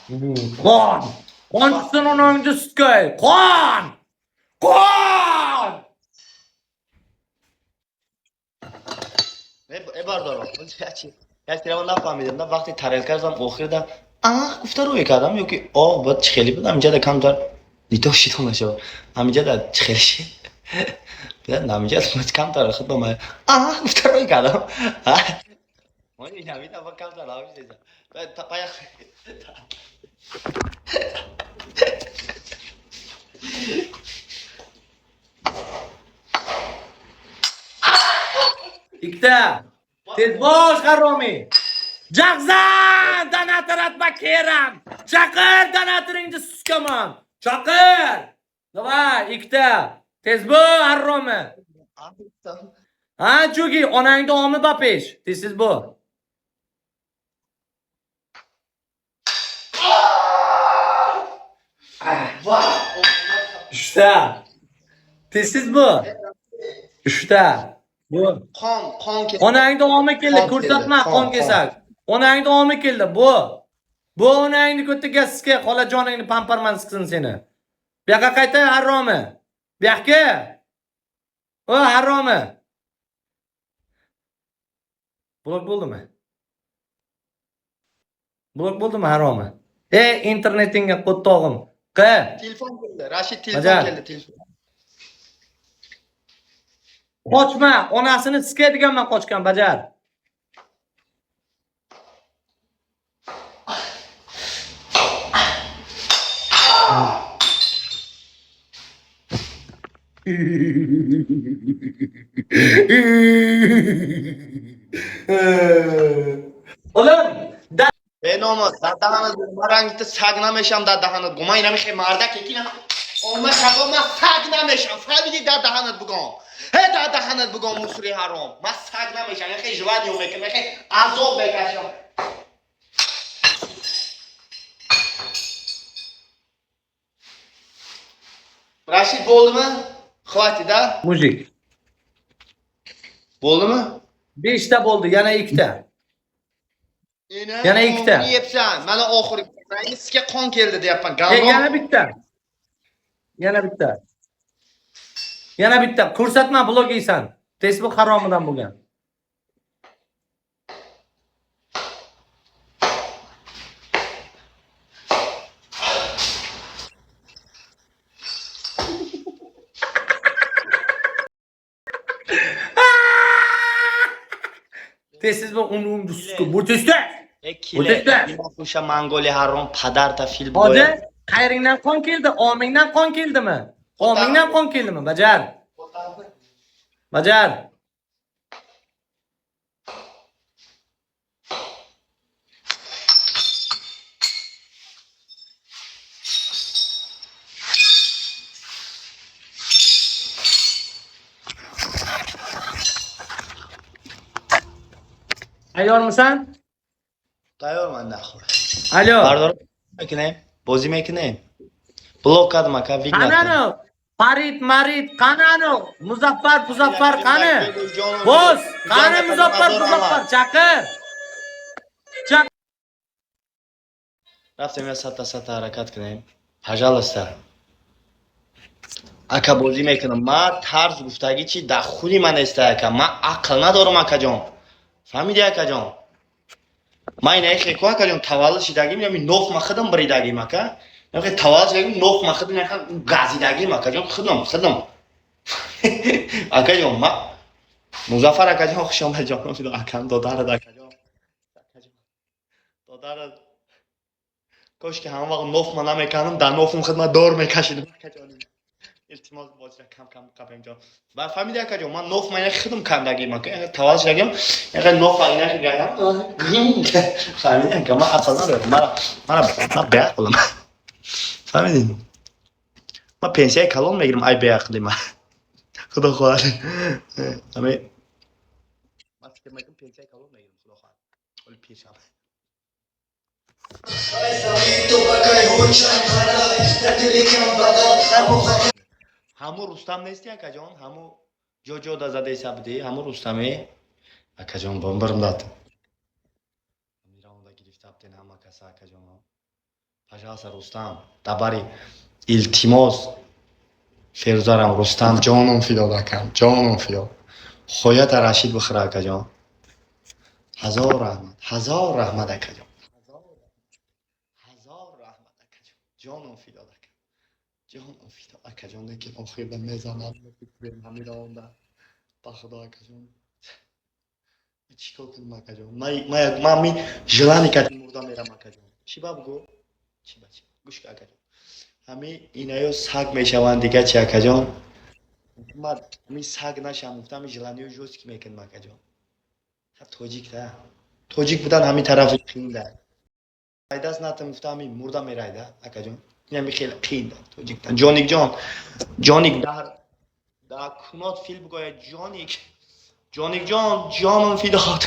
Qon! Qon chiqsin onangni sutgay! Qon! Qon! بردارم یک تیرم نفهمیدم نه وقتی تریل کردم آخر گفته روی کردم یا که باید چخیلی بدم اینجا دا کم دار دیتا شیطان نشو همینجا دا چخیلی شید بیدن همینجا دا کم دار خود بامه گفته روی کردم ما این همین دفعه کم دار همین دیزم پایا Ikkita! Tez bosh haromi! Jag'zan! Donatorат bakeram! Chaqir donatoringni suskaman! Chaqir! Davay, ikkita! Tez bo'l haromi! Ha, cho'gi, onangni omi bapesh. Tez bo'l. Uchta. Tez bo'l. Uchta. Bo'l. qon Onangni omi keldi, ko'rsatma qon kesak. Onangni omi keldi, bu. Bu onangni ko'tiga sizga xolajoningni pamparman siqsin seni. Bu yoqqa qayta haromi. Bu yoqqa. O haromi. Blok bo'ldimi? Blok bo'ldimi haromi? Internetingga qo'ttog'im. telefon keldi Rashid telefon keldi telefon Qochma, onasini siskaydiganman qochgan, bajar. Oğlum, ناموس در دهنت بگم من رنگت سگ نمیشم در دهنت بگم من اینم خیلی مردک یکی نه من شقا من سگ نمیشم فهمیدی در دهنت بگم در دهنت بگم مصری حرام من سگ نمیشم یه خیلی جوانی اومه که خیلی عذاب بکشم رشید بولdu mu? Xvati da? mujik. Bo'ldu mu? 5 ta bo'ldi, yana 2 ta. Yana ikkita. Yepsan. Mana oxiri sizga qon keldi deyapman. Yana bitta. Yana bitta. Yana bitta. Ko'rsatma blog yeysan. Facebook haromidan bo'lgan. Tesiz bu unum düşkü. Bu teste. O'sha Mongoliya harom padarta fil boya. Hozir qayringdan qon keldi, omingdan qon keldimi? Omingdan qon keldimi? Bajar. Bajar. Tayyormisan? Tayyorman nahor. Alo. Bardor mekinayim. Bozi mekinayim. Blokkadim aka, Vignat. Qanani? Farid, Marid, qanani? Muzaffar, Puzaffar qani? Boz, qani Muzaffar, Puzaffar? Chaqir. Raftim ya sata harakat kinayim. Пожалуйста. Aka bozi mekinam. Man tarz guftagi chi da khudi man esta aka. Man aql nadoram akajon. Fahmidi akajon? من این خیلی کوه کردم تولدش داگیم یا می نوف مخدم بری داگیم اکا یا خیلی تولدش داگیم نوف مخدم یا خیلی گازی داگیم اکا جون خدم اکا جون ما مزافر اکا جون خوشم به جانم میدم اکام دادار اکا جون دادار کاش که همه وقت نوف من نمیکنم در نوفم خدمت دور میکشیدم اکا جون التماس بازی کم کپیم جان با فهمیدی اکا جون من نوف من خدم کم داگیم اکا تولدش داگیم یا خیلی نوف اینا که گایم فهمیدین که من اصلا ندارم من بیعت قلم فهمیدین من پنسیه کلون میگیرم ای بیعت قلیم خدا خواهد من فکر میکنم پنسیه کلون میگیرم خدا خواهد ولی پیشم همو رستم نیستی اکا جان همو جو دا زده سبدی همو رستمی اکا جان بامبرم داد میرم اوندا گرفت اپتن همه کسا اکا جان Пожалуйста, Рустам, dabari iltimos Feruzaram Rustam jonim fido akam, jonim fido. Xoyat Rashid bixira akajon. Hazor rahmat akajon. Hazor rahmat akajon. Jonim fido akam. Jonim fido akajon lekin oxirida mezonlarni fikrim hamidonda. Baxudo akajon. Chiko qilma akajon. Mami jelani katim murdam meram akajon. Chi babgo? Chi bachi. Gushka akajon. Hami inayo sag meshavan digachi akajon. من سگ نشم گفتم جلانی و جوز کی میکن مکجان توجیک ده توجیک بودن همین طرف قین ده ایداز نتم گفتم همین مرده میرای ده اکجان این همی خیلی قین ده توجیک ده جانیک در کنات فیل بگوید جانیک جان جانم فیداد